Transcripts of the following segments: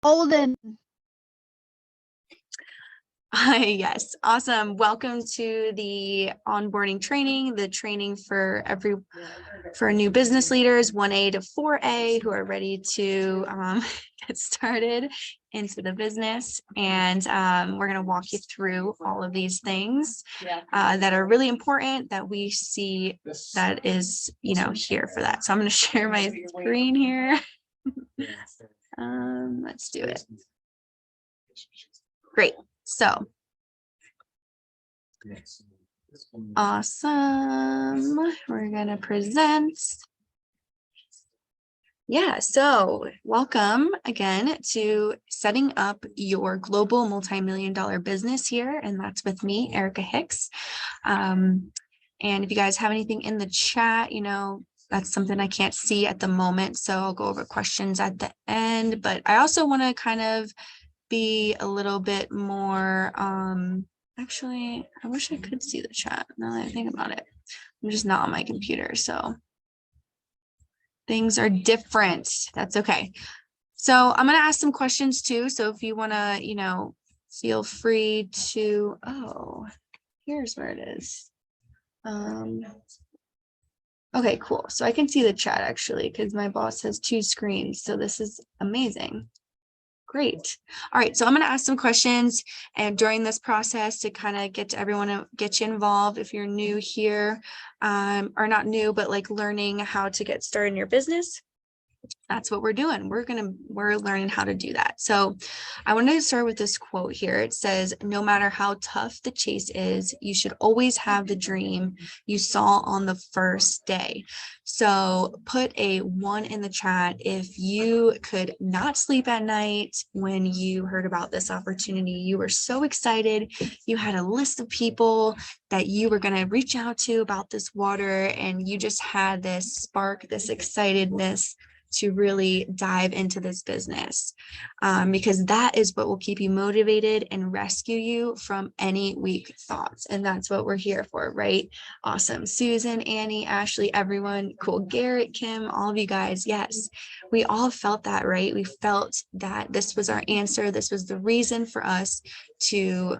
Olden. Yes, awesome. Welcome to the onboarding training, the training for new business leaders, 1A to 4A, who are ready to get started into the business. And we're going to walk you through all of these things that are really important that we see that is, here for that. So I'm going to share my screen here. Let's do it. Great. So awesome. We're going to present. Yeah, so welcome again to setting up your global multi-million-dollar business here. And that's with me, Erica Hicks. And if you guys have anything in the chat, that's something I can't see at the moment. So I'll go over questions at the end. But I also want to kind of be a little bit more, actually, I wish I could see the chat now that I think about it. I'm just not on my computer, so things are different. That's okay. So I'm going to ask some questions too. So if you want to, feel free to, here's where it is. Okay, cool. So I can see the chat actually, because my boss has 2 screens. So this is amazing. Great. All right. So I'm going to ask some questions and during this process to kind of get you involved if you're new here, or not new, but like learning how to get started in your business. That's what we're doing. We're learning how to do that. So I wanted to start with this quote here. It says, no matter how tough the chase is, you should always have the dream you saw on the first day. So put a 1 in the chat if you could not sleep at night when you heard about this opportunity. You were so excited. You had a list of people that you were going to reach out to about this water, and you just had this spark, this excitedness to really dive into this business, because that is what will keep you motivated and rescue you from any weak thoughts. And that's what we're here for, right? Awesome. Susan, Annie, Ashley, everyone, cool. Garrett, Kim, all of you guys. Yes, we all felt that, right? We felt that this was our answer. This was the reason for us to,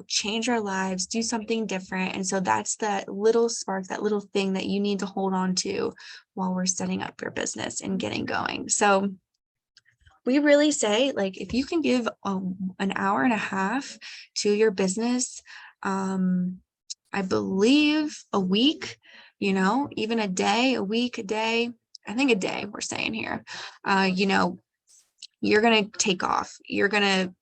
change our lives, do something different. And so that's that little spark, that little thing that you need to hold on to while we're setting up your business and getting going. So we really say, like, if you can give an hour and a half to your business, I believe a week, even a day, a week, a day, I think a day we're saying here, you're going to take off. You're going to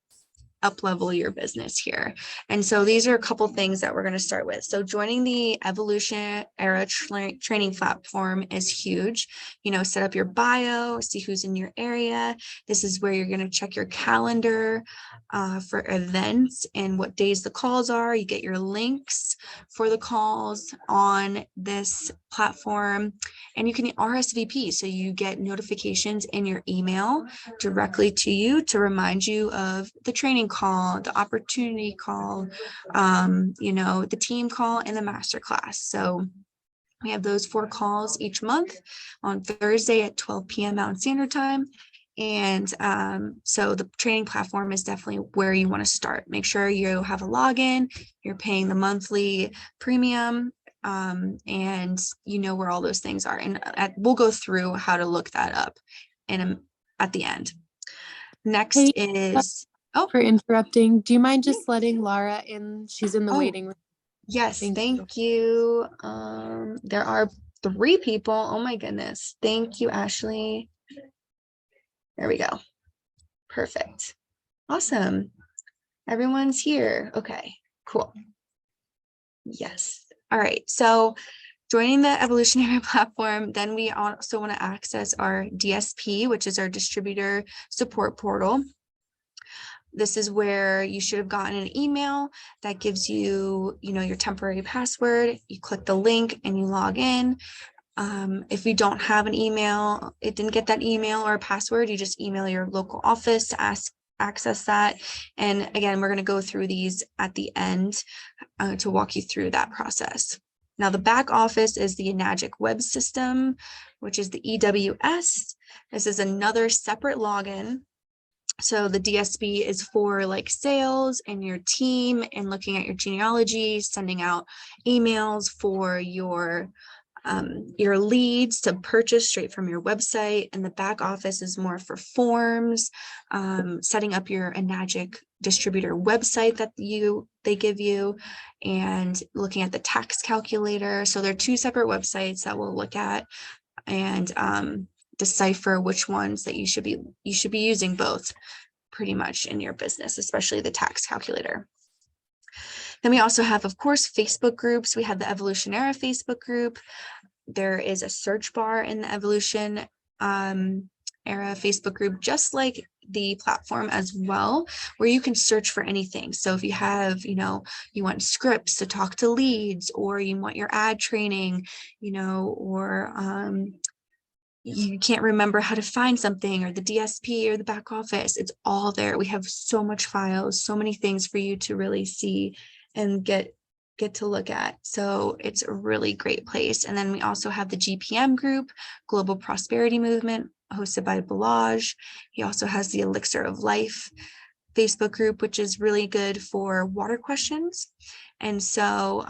up-level your business here. And so these are a couple things that we're going to start with. So joining the Evolution Era training platform is huge. Set up your bio, see who's in your area. This is where you're going to check your calendar for events and what days the calls are. You get your links for the calls on this platform, and you can RSVP. So you get notifications in your email directly to you to remind you of the training call, the opportunity call, the team call, and the masterclass. So we have those 4 calls each month on Thursday at 12 p.m. Mountain Standard Time. And so the training platform is definitely where you want to start. Make sure you have a login, you're paying the monthly premium, and you know where all those things are. And we'll go through how to look that up at the end. Next is, for interrupting. Do you mind just letting Laura in? She's in the waiting room. Yes, thank you. There are 3 people. Oh my goodness. Thank you, Ashley. There we go. Perfect. Awesome. Everyone's here. Okay, cool. Yes. All right. So joining the Evolutionary platform, then we also want to access our DSP, which is our distributor support portal. This is where you should have gotten an email that gives you, your temporary password. You click the link and you log in. If you don't have an email, it didn't get that email or password, you just email your local office to access that. And again, we're going to go through these at the end to walk you through that process. Now, the back office is the Enagic web system, which is the EWS. This is another separate login So the DSB is for like sales and your team and looking at your genealogy, sending out emails for your leads to purchase straight from your website. And the back office is more for forms, setting up your Enagic distributor website that they give you, and looking at the tax calculator. So they're two separate websites that we'll look at and decipher which ones that you should be using both pretty much in your business, especially the tax calculator. Then we also have, of course, Facebook groups. We have the Evolutionera Facebook group. There is a search bar in the Evolution Era Facebook group, just like the platform as well, where you can search for anything. So if you have, you want scripts to talk to leads, or you want your ad training, or you can't remember how to find something, or the DSP or the back office, it's all there. We have so much files, so many things for you to really see and get to look at. So it's a really great place. And then we also have the GPM group, Global Prosperity Movement, hosted by Balaj. He also has the Elixir of Life Facebook group, which is really good for water questions. And so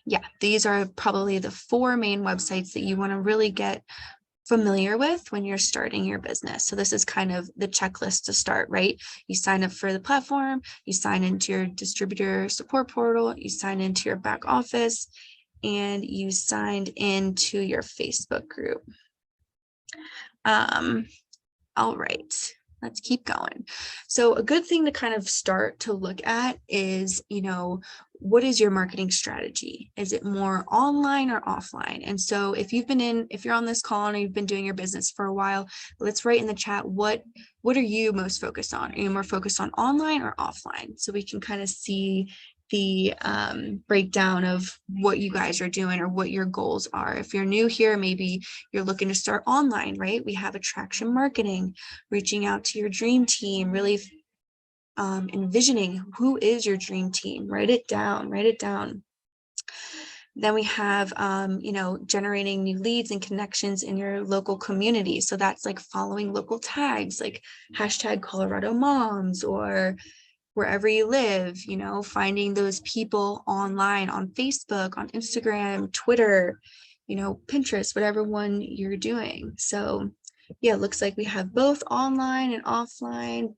yeah, these are probably the 4 main websites that you want to really get familiar with when you're starting your business. So this is kind of the checklist to start, right? You sign up for the platform, you sign into your distributor support portal, you sign into your back office, and you signed into your Facebook group. All right, let's keep going. So a good thing to kind of start to look at is, what is your marketing strategy? Is it more online or offline? And so if you're on this call and you've been doing your business for a while, let's write in the chat, what are you most focused on? Are you more focused on online or offline? So we can kind of see the breakdown of what you guys are doing or what your goals are. If you're new here, maybe you're looking to start online, right? We have attraction marketing, reaching out to your dream team, really envisioning who is your dream team. Write it down. Then we have, generating new leads and connections in your local community. So that's like following local tags, like hashtag Colorado Moms, or wherever you live, finding those people online on Facebook, on Instagram, Twitter, Pinterest, whatever one you're doing. So yeah, it looks like we have both online and offline.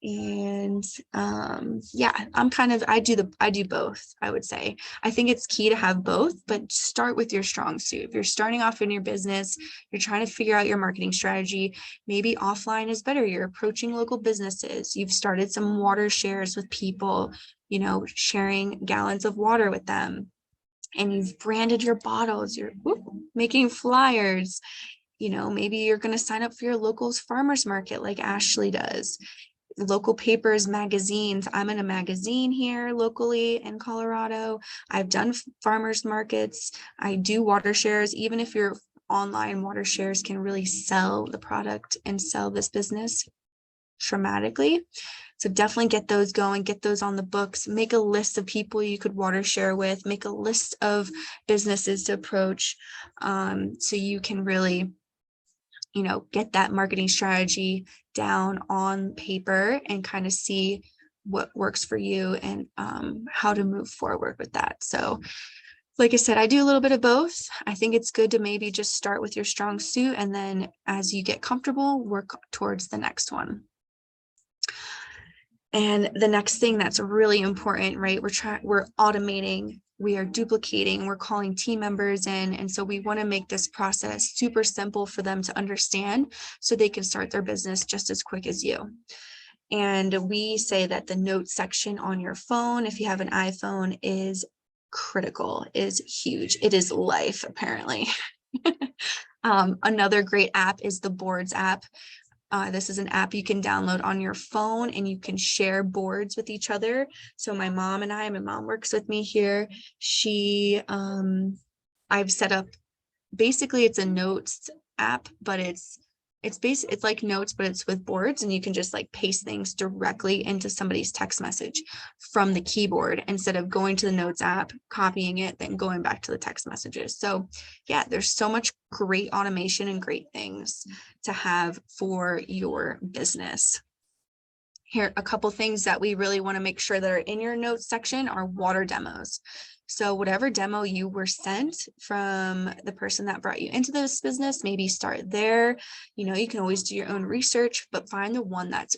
And yeah, I do both, I would say. I think it's key to have both, but start with your strong suit. If you're starting off in your business, you're trying to figure out your marketing strategy, maybe offline is better. You're approaching local businesses, you've started some water shares with people, sharing gallons of water with them, and you've branded your bottles, you're making flyers. Maybe you're going to sign up for your local's farmers market like Ashley does. Local papers, magazines. I'm in a magazine here locally in Colorado. I've done farmers markets. I do water shares. Even if you're online, water shares can really sell the product and sell this business dramatically. So definitely get those going, get those on the books, make a list of people you could water share with, make a list of businesses to approach, so you can really get that marketing strategy down on paper and kind of see what works for you and how to move forward with that. So like I said, I do a little bit of both. I think it's good to maybe just start with your strong suit, and then as you get comfortable, work towards the next one. And the next thing that's really important, right? We're automating, we are duplicating, we're calling team members in. And so we want to make this process super simple for them to understand so they can start their business just as quick as you. And we say that the notes section on your phone, if you have an iPhone, is critical, is huge. It is life, apparently. Another great app is the Boards app. This is an app you can download on your phone, and you can share boards with each other. So my mom works with me here. I've set up, basically it's a notes app, but it's it's like notes, but it's with boards, and you can just like paste things directly into somebody's text message from the keyboard instead of going to the notes app, copying it, then going back to the text messages. So yeah, there's so much great automation and great things to have for your business. Here, a couple things that we really want to make sure that are in your notes section are water demos. So whatever demo you were sent from the person that brought you into this business, maybe start there. You can always do your own research, but find the one that's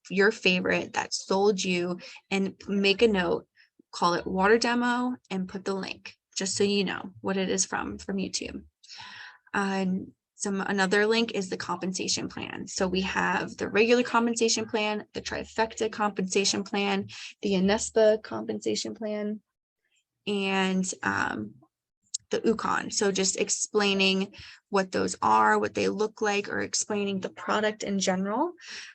your favorite that sold you and make a note, call it water demo, and put the link just so you know what it is from YouTube. Another link is the compensation plan. So we have the regular compensation plan, the trifecta compensation plan, the Anespa compensation plan, and the UConn. So just explaining what those are, what they look like, or explaining the product in general.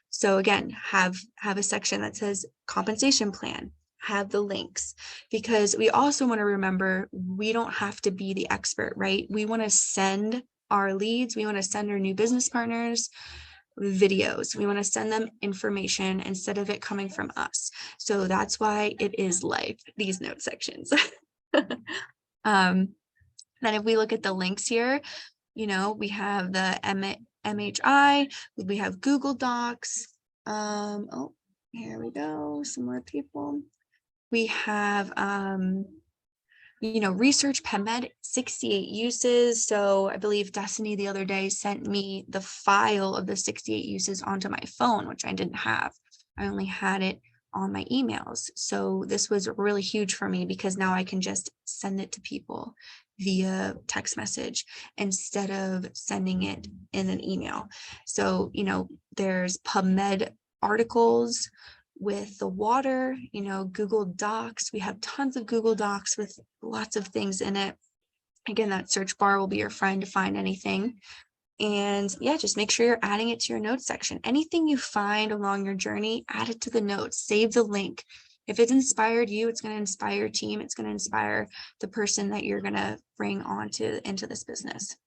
So again, have a section that says compensation plan, have the links, because we also want to remember we don't have to be the expert, right? We want to send our leads, we want to send our new business partners videos, we want to send them information instead of it coming from us. So that's why it is live, these note sections. Then if we look at the links here, we have the MHI, we have Google Docs. Oh, here we go, some more people. We have research PubMed 68 uses. So I believe Destiny the other day sent me the file of the 68 uses onto my phone, which I didn't have. I only had it on my emails. So this was really huge for me because now I can just send it to people via text message instead of sending it in an email. So, there's PubMed articles with the water, Google Docs. We have tons of Google Docs with lots of things in it. Again, that search bar will be your friend to find anything. And yeah, just make sure you're adding it to your notes section. Anything you find along your journey, add it to the notes, save the link. If it's inspired you, it's going to inspire your team. It's going to inspire the person that you're going to bring into this business.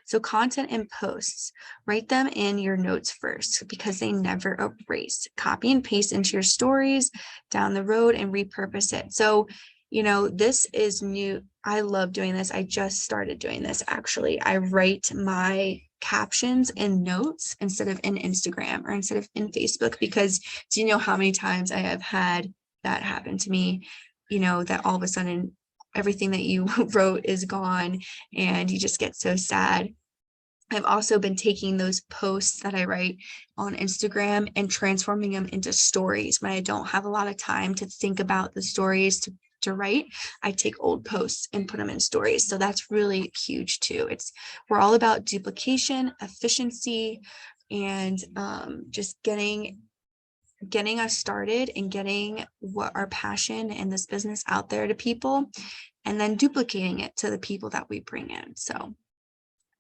So content and posts, write them in your notes first because they never erase. Copy and paste into your stories down the road and repurpose it. So, this is new. I love doing this. I just started doing this. Actually, I write my captions in notes instead of in Instagram or instead of in Facebook, because do you know how many times I have had that happen to me, that all of a sudden everything that you wrote is gone and you just get so sad. I've also been taking those posts that I write on Instagram and transforming them into stories. When I don't have a lot of time to think about the stories to write, I take old posts and put them in stories. So that's really huge too. We're all about duplication, efficiency, and just getting us started and getting what our passion in this business out there to people, and then duplicating it to the people that we bring in. So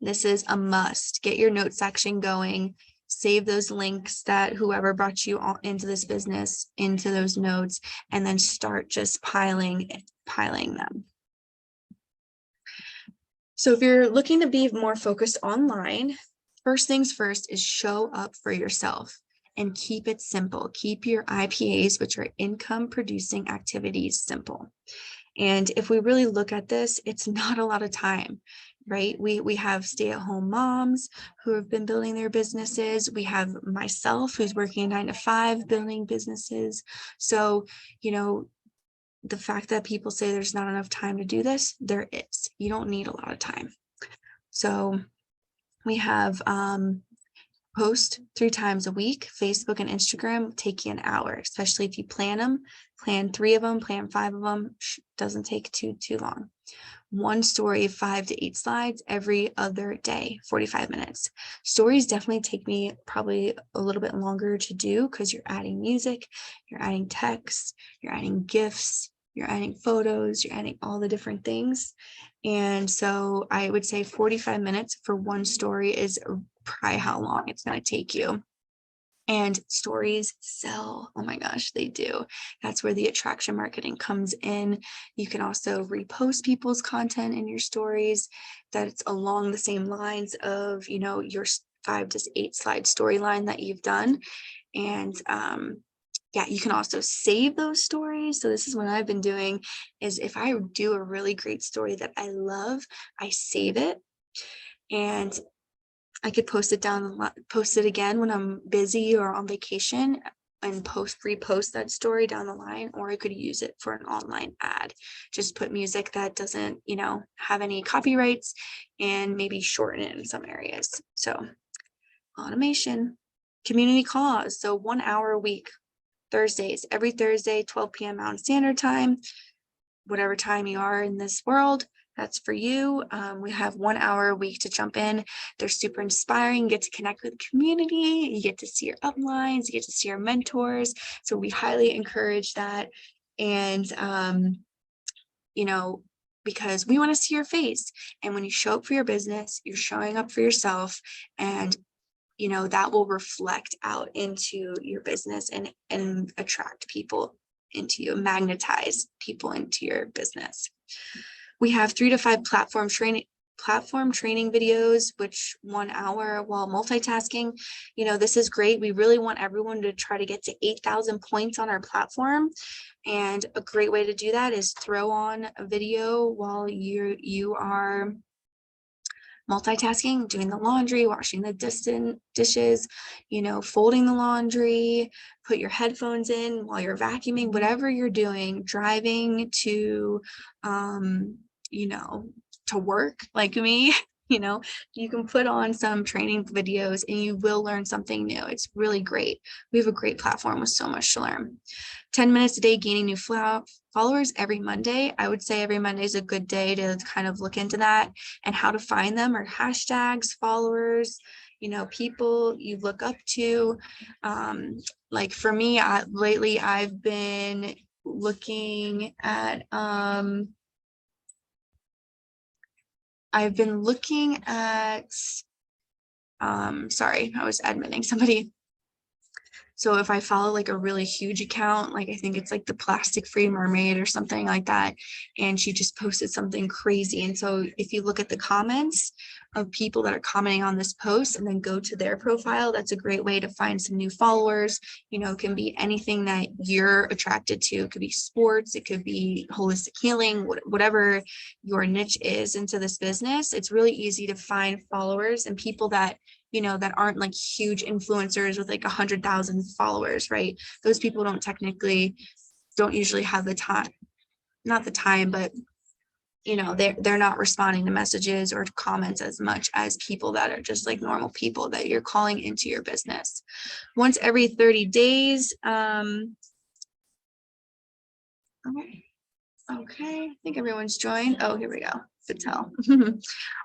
this is a must. Get your note section going. Save those links that whoever brought you into this business into those notes, and then start just piling them. So if you're looking to be more focused online, first things first is show up for yourself and keep it simple. Keep your IPAs, which are income producing activities, simple. And if we really look at this, it's not a lot of time, right? We have stay-at-home moms who have been building their businesses. We have myself who's working 9 to 5 building businesses. So, the fact that people say there's not enough time to do this, there is. You don't need a lot of time. So we have post 3 times a week. Facebook and Instagram take you an hour, especially if you plan them. Plan 3 of them, plan 5 of them. Doesn't take too long. One story, 5 to 8 slides every other day, 45 minutes. Stories definitely take me probably a little bit longer to do because you're adding music, you're adding text, you're adding GIFs, you're adding photos, you're adding all the different things. And so I would say 45 minutes for one story is probably how long it's going to take you. And stories sell. Oh my gosh, they do. That's where the attraction marketing comes in. You can also repost people's content in your stories that's along the same lines of, your to 8 slide storyline that you've done. And yeah, you can also save those stories. So this is what I've been doing, is if I do a really great story that I love, I save it, and I could post it again when I'm busy or on vacation, and repost that story down the line, or I could use it for an online ad. Just put music that doesn't, have any copyrights, and maybe shorten it in some areas. So automation, community cause. So 1 hour a week, Thursdays, every Thursday, 12 p.m. Mountain Standard Time, whatever time you are in this world, that's for you. We have 1 hour a week to jump in. They're super inspiring. You get to connect with the community. You get to see your uplines. You get to see your mentors. So we highly encourage that. And, because we want to see your face. And when you show up for your business, you're showing up for yourself. And that will reflect out into your business and attract people into you, magnetize people into your business. We have 3 to 5 platform training videos, which 1 hour while multitasking. This is great. We really want everyone to try to get to 8,000 points on our platform. And a great way to do that is throw on a video while you are multitasking, doing the laundry, washing the dishes, folding the laundry, put your headphones in while you're vacuuming, whatever you're doing, driving to, to work like me, you can put on some training videos and you will learn something new. It's really great. We have a great platform with so much to learn. 10 minutes a day, gaining new followers every Monday. I would say every Monday is a good day to kind of look into that, and how to find them, or hashtags, followers, people you look up to. Like for me, lately I've been looking at, sorry, I was admitting somebody. So if I follow like a really huge account, like I think it's like the Plastic Free Mermaid or something like that, and she just posted something crazy. And so if you look at the comments of people that are commenting on this post and then go to their profile, that's a great way to find some new followers. It can be anything that you're attracted to. It could be sports, it could be holistic healing, whatever your niche is into this business. It's really easy to find followers and people that that aren't like huge influencers with like 100,000 followers, right? Those people don't usually have the time, not the time, but they're not responding to messages or comments as much as people that are just like normal people that you're calling into your business. Once every 30 days. Okay, I think everyone's joined. Oh, here we go. Good tell.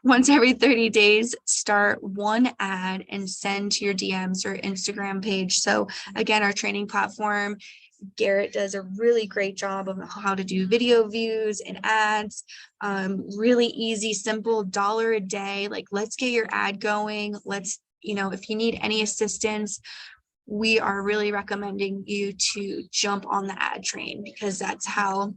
Once every 30 days, start one ad and send to your DMs or Instagram page. So again, our training platform, Garrett does a really great job of how to do video views and ads. Really easy, simple, $1 a day. Like, let's get your ad going. Let's, if you need any assistance, we are really recommending you to jump on the ad train, because that's how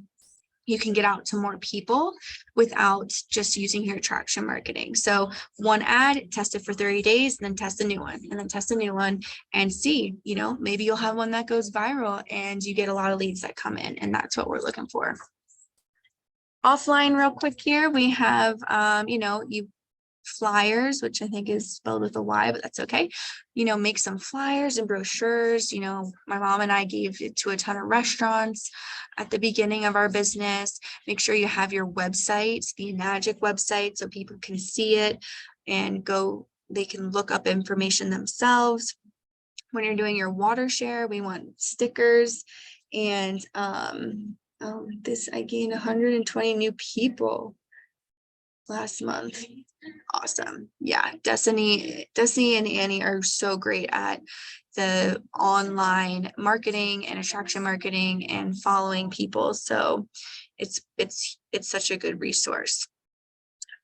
you can get out to more people without just using your attraction marketing. So one ad, test it for 30 days, and then test a new one, and then test a new one, and see, maybe you'll have one that goes viral and you get a lot of leads that come in, and that's what we're looking for. Offline real quick here, we have, flyers, which I think is spelled with a Y, but that's okay. Make some flyers and brochures. My mom and I gave it to a ton of restaurants at the beginning of our business. Make sure you have your website, the Enagic website, so people can see it and they can look up information themselves. When you're doing your water share, we want stickers. And I gained 120 new people last month. Awesome. Yeah, Destiny and Annie are so great at the online marketing and attraction marketing and following people. So it's such a good resource.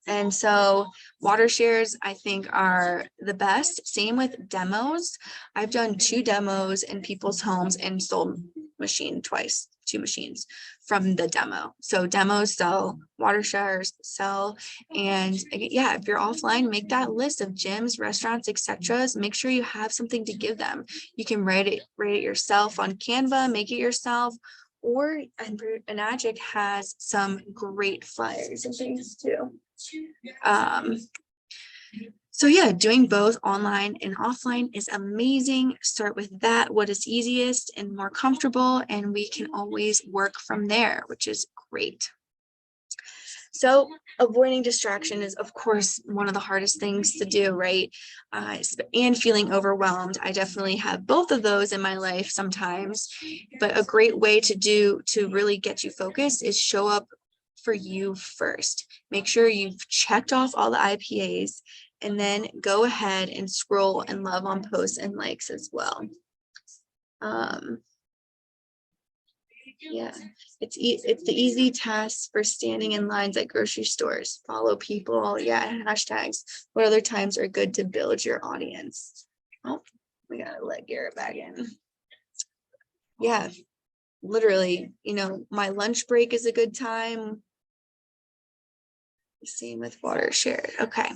And so water shares, I think, are the best. Same with demos. I've done 2 demos in people's homes and sold machine twice, two machines from the demo. So demos sell, water showers sell. And yeah, if you're offline, make that list of gyms, restaurants, etc. Make sure you have something to give them. You can write it yourself on Canva, make it yourself, or Enagic has some great flyers and things too. So yeah, doing both online and offline is amazing. Start with that, what is easiest and more comfortable, and we can always work from there, which is great. So avoiding distraction is, of course, one of the hardest things to do, right? And feeling overwhelmed. I definitely have both of those in my life sometimes, but a great way to really get you focused is show up for you first. Make sure you've checked off all the IPAs, and then go ahead and scroll and love on posts and likes as well. Yeah, it's the easy task for standing in lines at grocery stores. Follow people. Yeah, hashtags. What other times are good to build your audience? Oh, we gotta let Garrett back in. Yeah, literally, my lunch break is a good time. Same with water shared. Okay.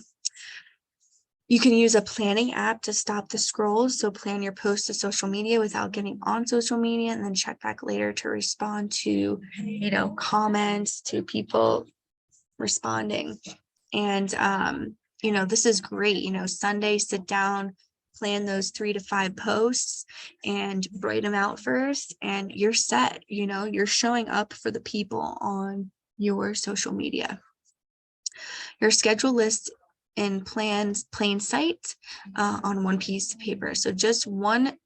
You can use a planning app to stop the scrolls. So plan your post to social media without getting on social media, and then check back later to respond to, comments, to people responding. And, this is great. Sunday, sit down, plan those 3 to 5 posts and write them out first, and you're set. You're showing up for the people on your social media. Your schedule list in plain sight on one piece of paper. So just one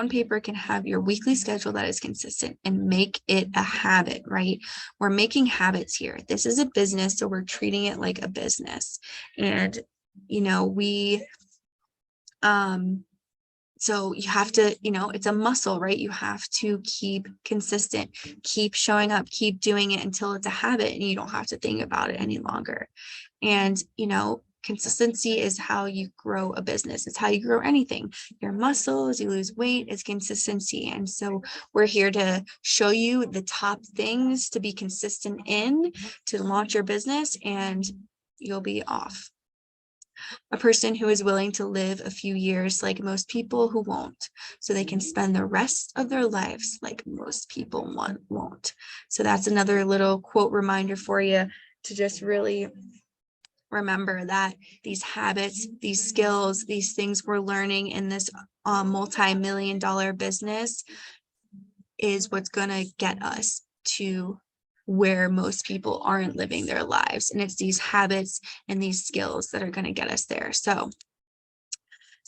paper can have your weekly schedule that is consistent and make it a habit, right? We're making habits here. This is a business, so we're treating it like a business. And, so you have to, it's a muscle, right? You have to keep consistent, keep showing up, keep doing it until it's a habit and you don't have to think about it any longer. And, consistency is how you grow a business. It's how you grow anything. Your muscles, you lose weight, it's consistency. And so we're here to show you the top things to be consistent in to launch your business, and you'll be off. A person who is willing to live a few years like most people who won't, so they can spend the rest of their lives like most people won't. So that's another little quote reminder for you to just really remember that these habits, these skills, these things we're learning in this multi-million-dollar business is what's going to get us to where most people aren't living their lives. And it's these habits and these skills that are going to get us there. So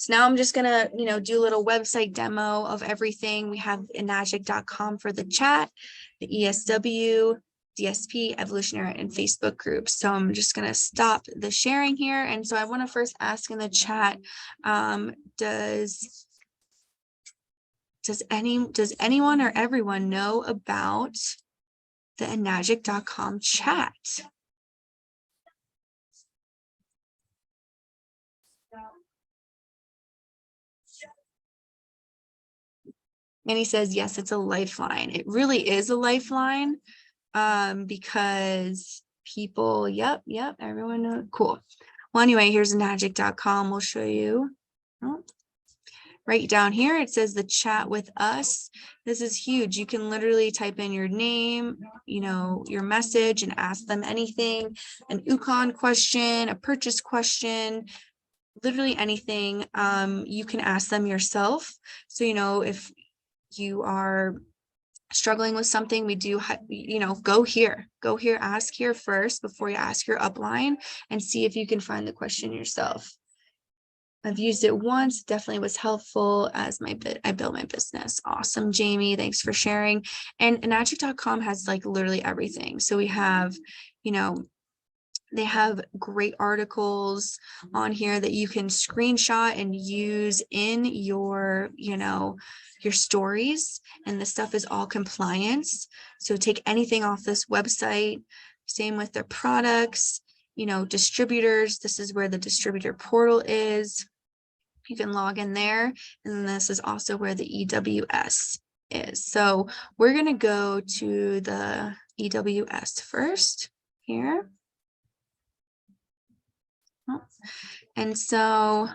now I'm just going to, do a little website demo of everything. We have enagic.com for the chat, the ESW, DSP, Evolutionary, and Facebook groups. So I'm just going to stop the sharing here. And so I want to first ask in the chat, does anyone or everyone know about the enagic.com chat? And he says, yes, it's a lifeline. It really is a lifeline, because people, yep, everyone knows. Cool. Well, anyway, here's enagic.com. We'll show you. Oh, right down here, it says the chat with us. This is huge. You can literally type in your name, your message, and ask them anything, an UConn question, a purchase question, literally anything. You can ask them yourself. So, if you are struggling with something, we do, go here, ask here first before you ask your upline, and see if you can find the question yourself. I've used it once, definitely was helpful as I built my business. Awesome, Jamie, thanks for sharing. And enagic.com has like literally everything. So we have, they have great articles on here that you can screenshot and use in your, your stories. And this stuff is all compliance. So take anything off this website. Same with their products, distributors. This is where the distributor portal is. You can log in there. And then this is also where the EWS is. So we're going to go to the EWS first here. And so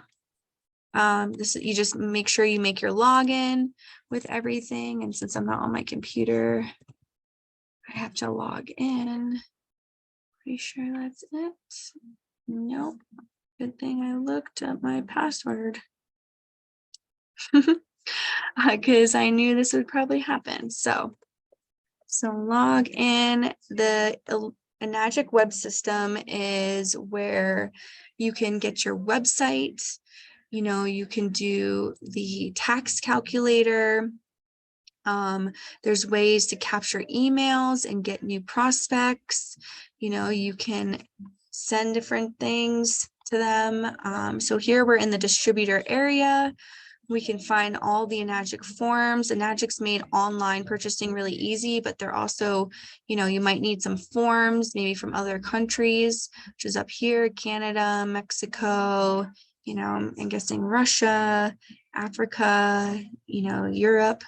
this, you just make sure you make your login with everything. And since I'm not on my computer, I have to log in. Pretty sure that's it. Nope. Good thing I looked at my password. Because I knew this would probably happen. So log in. The Enagic web system is where you can get your website. You know, you can do the tax calculator. There's ways to capture emails and get new prospects. You know, you can send different things to them. So here we're in the distributor area. We can find all the Enagic forms. Enagic's made online purchasing really easy, but they're also, you know, you might need some forms maybe from other countries, which is up here, Canada, Mexico, you know, I'm guessing Russia, Africa, you know, Europe.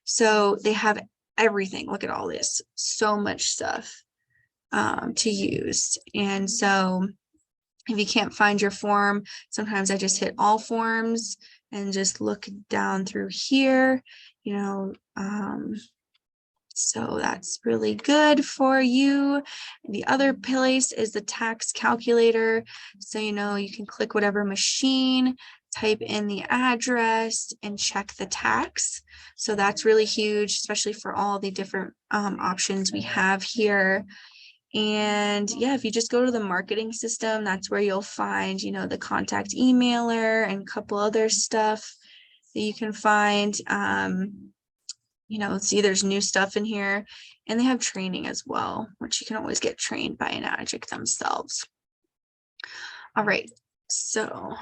So they have everything. Look at all this, so much stuff to use. And so if you can't find your form, sometimes I just hit all forms and just look down through here, you know, so that's really good for you. The other place is the tax calculator. So, you know, you can click whatever machine, type in the address and check the tax. So that's really huge, especially for all the different options we have here. And yeah, if you just go to the marketing system, that's where you'll find, you know, the contact emailer and a couple other stuff that you can find. You know, see, there's new stuff in here, and they have training as well, which you can always get trained by Enagic themselves. All right, so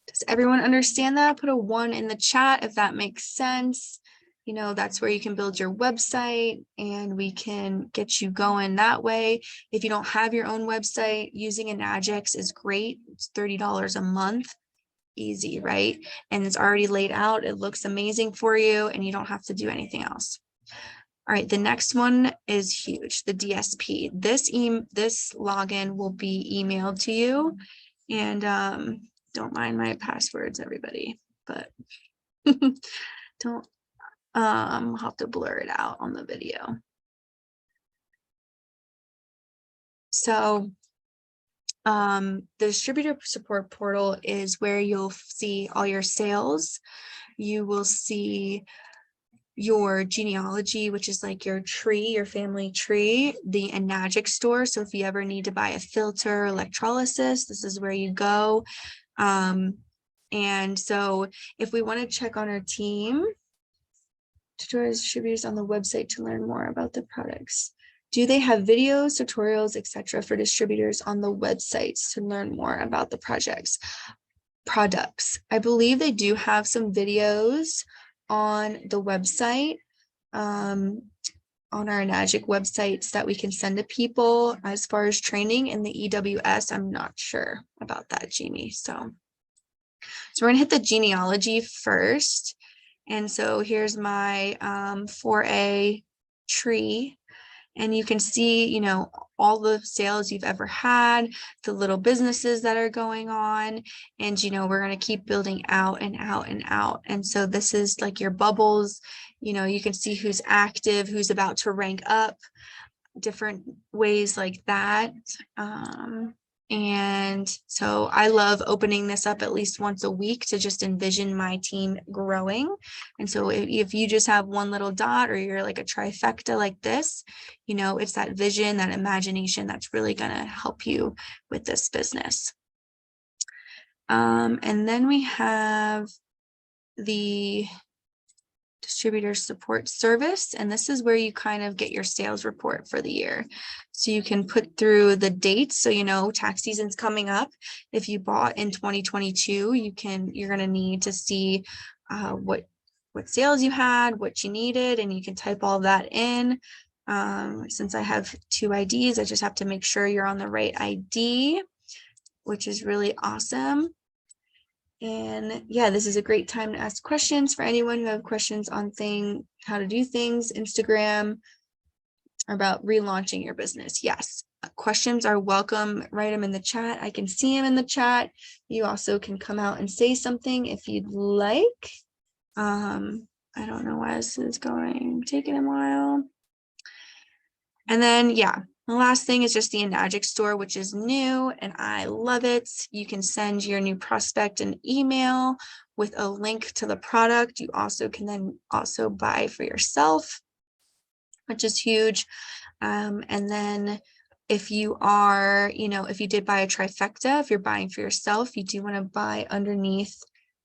does everyone understand that? Put a 1 in the chat if that makes sense. You know, that's where you can build your website and we can get you going that way. If you don't have your own website, using Enagic is great. It's $30 a month. Easy, right? And it's already laid out. It looks amazing for you and you don't have to do anything else. All right, the next one is huge, the DSP. This login will be emailed to you. And don't mind my passwords, everybody, but don't I'll have to blur it out on the video. So the distributor support portal is where you'll see all your sales. You will see your genealogy, which is like your tree, your family tree, the Enagic store. So if you ever need to buy a filter, electrolysis, this is where you go. And so if we want to check on our team, tutorials, distributors on the website to learn more about the products. Do they have videos, tutorials, etc. for distributors on the websites to learn more about the products? I believe they do have some videos on the website, on our Enagic websites that we can send to people. As far as training in the EWS, I'm not sure about that, Jamie. So we're gonna hit the genealogy first. And so here's my 4A tree. And you can see, you know, all the sales you've ever had, the little businesses that are going on. And, you know, we're going to keep building out and out and out. And so this is like your bubbles. You know, you can see who's active, who's about to rank up, different ways like that. And so I love opening this up at least once a week to just envision my team growing. And so if you just have one little dot or you're like a trifecta like this, you know, it's that vision, that imagination that's really going to help you with this business. And then we have the distributor support service. And this is where you kind of get your sales report for the year. So you can put through the dates. So, you know, tax season's coming up. If you bought in 2022, you're going to need to see what sales you had, what you needed, and you can type all that in. Since I have 2 IDs, I just have to make sure you're on the right ID, which is really awesome. And yeah, this is a great time to ask questions for anyone who have questions on how to do things, Instagram, or about relaunching your business. Yes, questions are welcome. Write them in the chat. I can see them in the chat. You also can come out and say something if you'd like. I don't know why this is taking a while. And then, yeah, the last thing is just the Enagic store, which is new and I love it. You can send your new prospect an email with a link to the product. You also can then also buy for yourself, which is huge. And then if you are, if you did buy a trifecta, if you're buying for yourself, you do want to buy underneath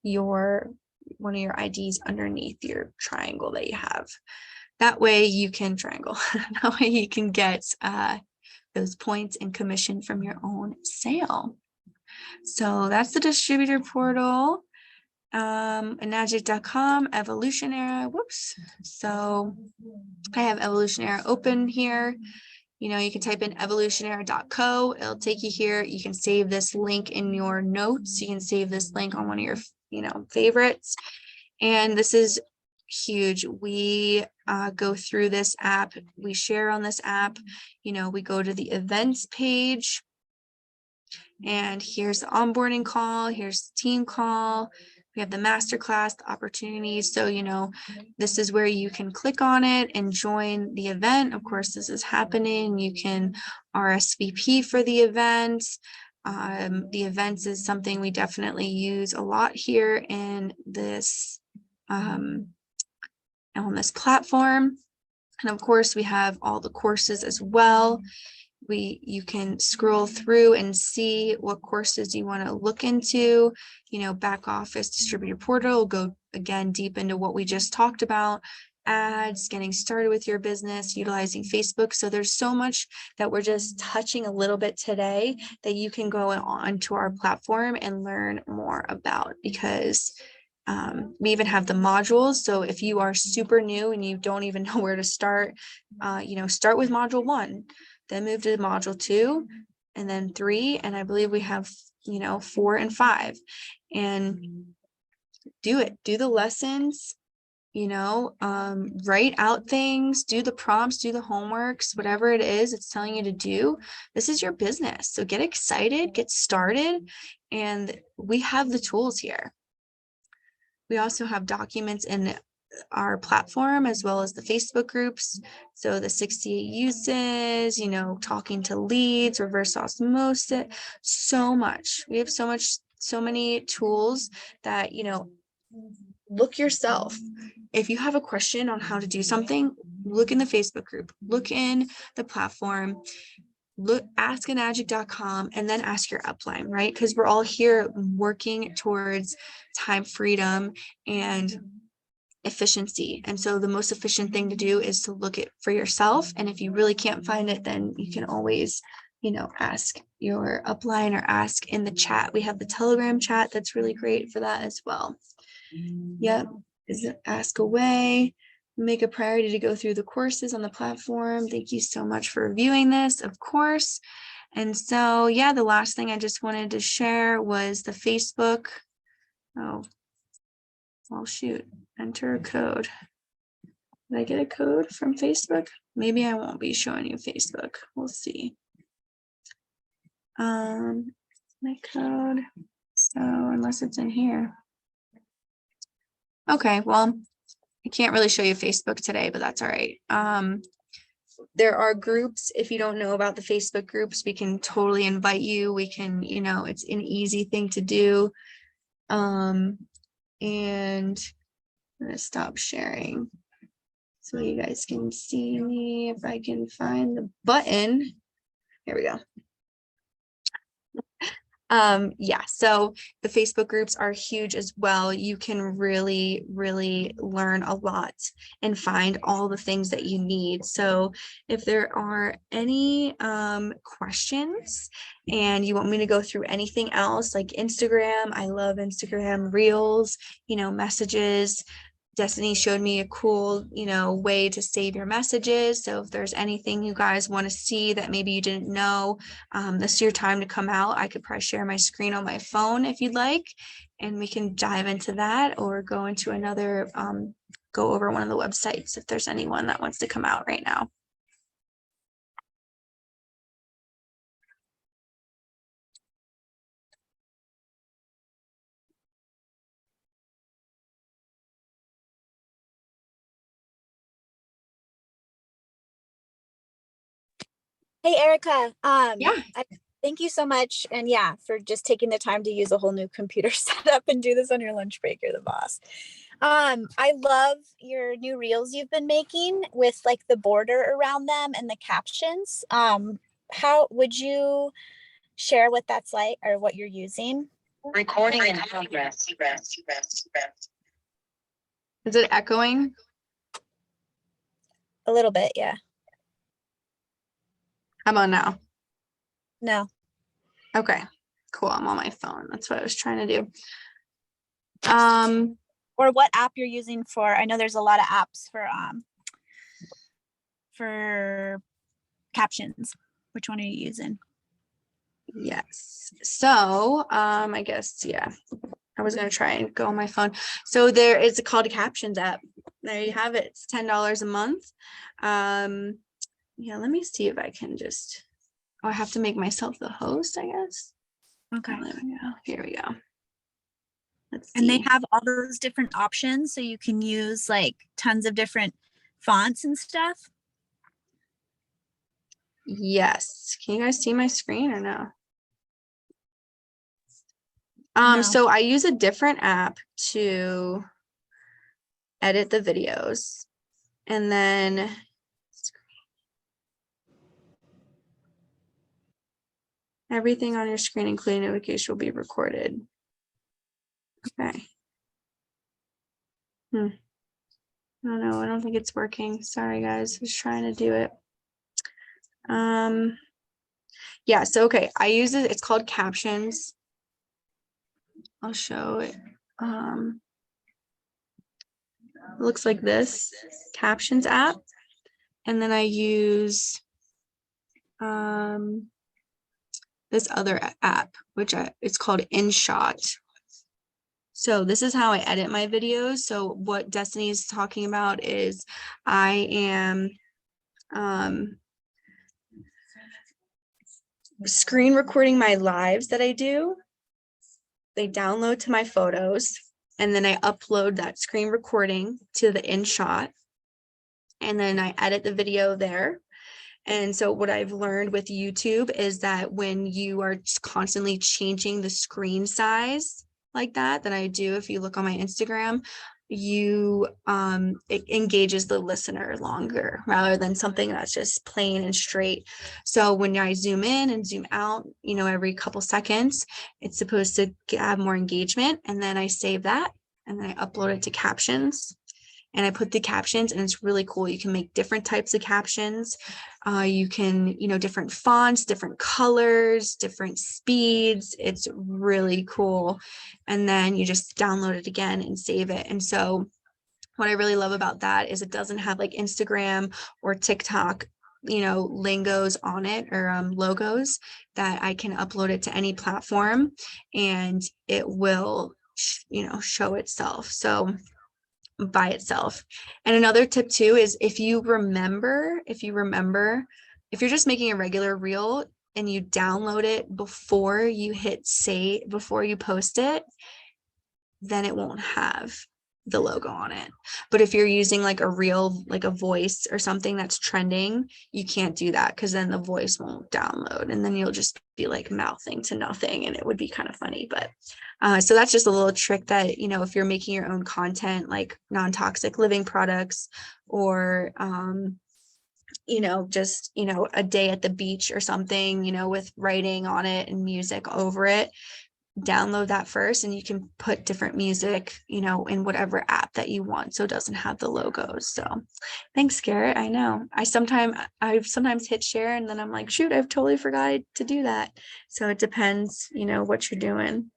one of your IDs underneath your triangle that you have. That way you can triangle. That way you can get those points and commission from your own sale. So that's the distributor portal. Enagic.com, Evolutionera. Whoops. So I have Evolutionera open here. You can type in evolutionera.co. It'll take you here. You can save this link in your notes. You can save this link on one of your, favorites. And this is huge. We go through this app. We share on this app. We go to the events page. And here's the onboarding call. Here's the team call. We have the masterclass, the opportunities. So, this is where you can click on it and join the event. Of course, this is happening. You can RSVP for the event. The events is something we definitely use a lot here in this on this platform. And of course, we have all the courses as well. You can scroll through and see what courses you want to look into. Back office distributor portal, go again deep into what we just talked about, ads, getting started with your business, utilizing Facebook. So there's so much that we're just touching a little bit today that you can go on to our platform and learn more about, because we even have the modules. So if you are super new and you don't even know where to start, start with module 1, then move to module 2, and then 3. And I believe we have, 4 and 5, and do the lessons, write out things, do the prompts, do the homeworks, whatever it is it's telling you to do. This is your business. So get excited, get started, and we have the tools here. We also have documents in our platform as well as the Facebook groups. So the 68 uses, talking to leads, reverse osmosis, so much. We have so many tools that, look yourself. If you have a question on how to do something, look in the Facebook group, look in the platform, ask enagic.com, and then ask your upline, right? Because we're all here working towards time freedom and efficiency. And so the most efficient thing to do is to look it for yourself. And if you really can't find it, then you can always, ask your upline or ask in the chat. We have the Telegram chat that's really great for that as well. Yep. Is it ask away? Make a priority to go through the courses on the platform. Thank you so much for reviewing this, of course. And so, yeah, the last thing I just wanted to share was the Facebook. Oh, well, shoot, enter a code. Did I get a code from Facebook? Maybe I won't be showing you Facebook. We'll see. My code. So unless it's in here. Okay, well, I can't really show you Facebook today, but that's all right. There are groups. If you don't know about the Facebook groups, we can totally invite you. We can, it's an easy thing to do. And I'm gonna stop sharing so you guys can see me. If I can find the button. Here we go. Yeah, so the Facebook groups are huge as well. You can really learn a lot and find all the things that you need. So if there are any questions and you want me to go through anything else, like Instagram, I love Instagram Reels, messages. Destiny showed me a cool, way to save your messages. So if there's anything you guys want to see that maybe you didn't know, this is your time to come out. I could probably share my screen on my phone if you'd like. and we can dive into that or go into another, go over one of the websites if there's anyone that wants to come out right now. Hey, Erica. Yeah. Thank you so much. And yeah, for just taking the time to use a whole new computer setup and do this on your lunch break. You're the boss. I love your new reels you've been making with like the border around them and the captions. How would you share what that's like or what you're using? Recording in progress. Is it echoing? A little bit, yeah. How about now? No. Okay, cool. I'm on my phone. That's what I was trying to do. Or what app you're using for, I know there's a lot of apps for captions. Which one are you using? Yes. So, I guess, yeah, I was going to try and go on my phone. So there is a call to captions app. There you have it. It's $10 a month. Yeah, let me see if I can just, oh, I have to make myself the host, I guess. Okay. Oh, there we go. Here we go. Let's see. And they have all those different options, so you can use like tons of different fonts and stuff. Yes. Can you guys see my screen or no? No. So I use a different app to edit the videos, and then everything on your screen, including notification, will be recorded. Okay. I don't know. I don't think it's working. Sorry, guys. I was trying to do it. Yeah. So, okay. I use it. It's called Captions. I'll show it. It looks like this Captions app. And then I use this other app, which it's called InShot. So this is how I edit my videos. So what Destiny is talking about is I am screen recording my lives that I do. They download to my photos, and then I upload that screen recording to the InShot, and then I edit the video there. And so what I've learned with YouTube is that when you are constantly changing the screen size like that I do, if you look on my Instagram, it engages the listener longer rather than something that's just plain and straight. So when I zoom in and zoom out, every couple seconds, it's supposed to have more engagement. And then I save that and then I upload it to Captions. And I put the captions, and it's really cool. You can make different types of captions. You can, different fonts, different colors, different speeds. It's really cool. And then you just download it again and save it. And so what I really love about that is it doesn't have like Instagram or TikTok, lingos on it or logos, that I can upload it to any platform and it will, show itself. So by itself. And another tip too is if you're just making a regular reel and you download it before you hit save, before you post it, then it won't have the logo on it. But if you're using like a reel, like a voice or something that's trending, you can't do that because then the voice won't download and then you'll just be like mouthing to nothing and it would be kind of funny. But so that's just a little trick that, if you're making your own content, like non-toxic living products or, just, a day at the beach or something, with writing on it and music over it, download that first and you can put different music, in whatever app that you want. So it doesn't have the logos. So thanks, Garrett. I know I've sometimes hit share and then I'm like, shoot, I've totally forgot to do that. So it depends, what you're doing.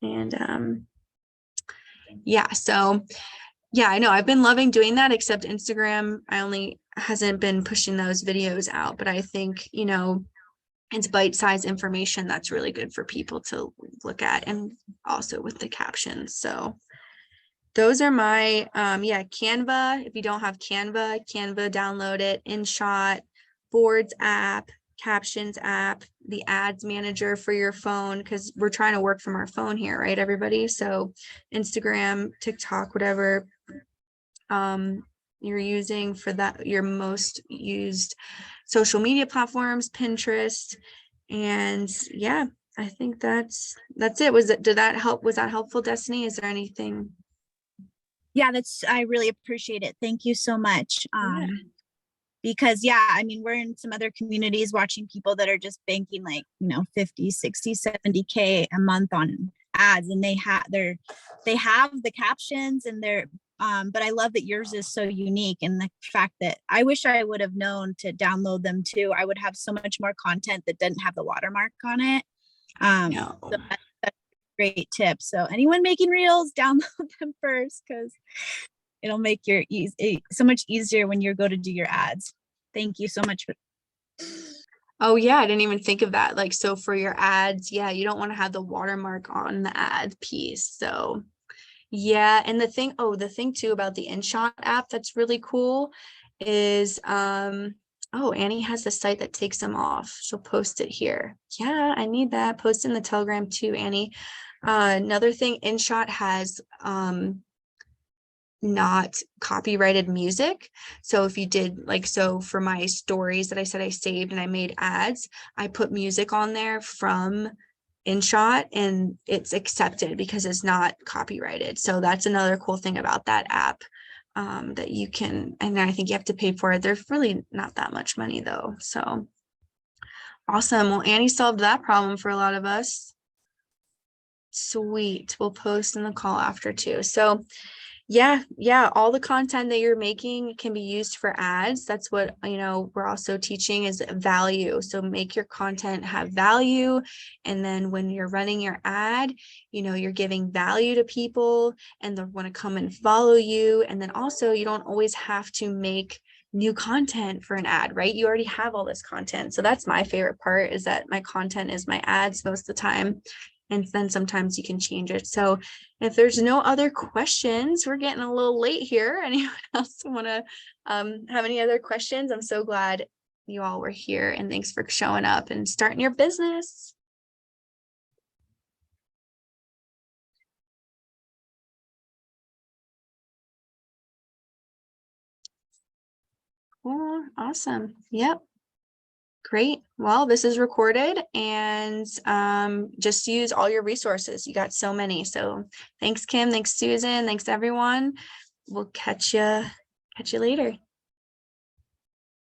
And yeah, so yeah, I know I've been loving doing that, except Instagram, hasn't been pushing those videos out. But I think, it's bite-sized information that's really good for people to look at, and also with the captions. So those are my, yeah, Canva. If you don't have Canva, download it. InShot, Boards app, Captions app, the Ads Manager for your phone, because we're trying to work from our phone here, right, everybody? So Instagram, TikTok, whatever you're using for that, your most used social media platforms, Pinterest. And yeah, I think that's it. Did that help? Was that helpful, Destiny? Is there anything? Yeah, I really appreciate it. Thank you so much. Yeah. Because yeah, I mean, we're in some other communities watching people that are just banking like, 50, 60, 70K a month on ads, and they have the captions and but I love that yours is so unique, and the fact that I wish I would have known to download them too. I would have so much more content that didn't have the watermark on it. No. So that's a great tip. So anyone making reels, download them first, because it'll make so much easier when you go to do your ads. Thank you so much. Oh yeah, I didn't even think of that. Like, so for your ads, yeah, you don't want to have the watermark on the ad piece. So yeah, and the thing too about the InShot app that's really cool is oh, Annie has a site that takes them off. She'll post it here. Yeah, I need that. Post in the Telegram too, Annie. Another thing, InShot has not copyrighted music. So if you did so for my stories that I said I saved and I made ads, I put music on there from InShot, and it's accepted because it's not copyrighted. So that's another cool thing about that app, that you can, and I think you have to pay for it. There's really not that much money though. So awesome. Well, Annie solved that problem for a lot of us. Sweet. We'll post in the call after too. So yeah, all the content that you're making can be used for ads. That's what, we're also teaching is value. So make your content have value. And then when you're running your ad, you're giving value to people, and they want to come and follow you. And then also, you don't always have to make new content for an ad, right? You already have all this content. So that's my favorite part, is that my content is my ads most of the time. And then sometimes you can change it. So if there's no other questions, we're getting a little late here. Anyone else want to have any other questions? I'm so glad you all were here, and thanks for showing up and starting your business. Cool. Awesome. Yep. Great. Well, this is recorded, and just use all your resources. You got so many. So thanks, Kim. Thanks, Susan. Thanks, everyone. We'll catch you later.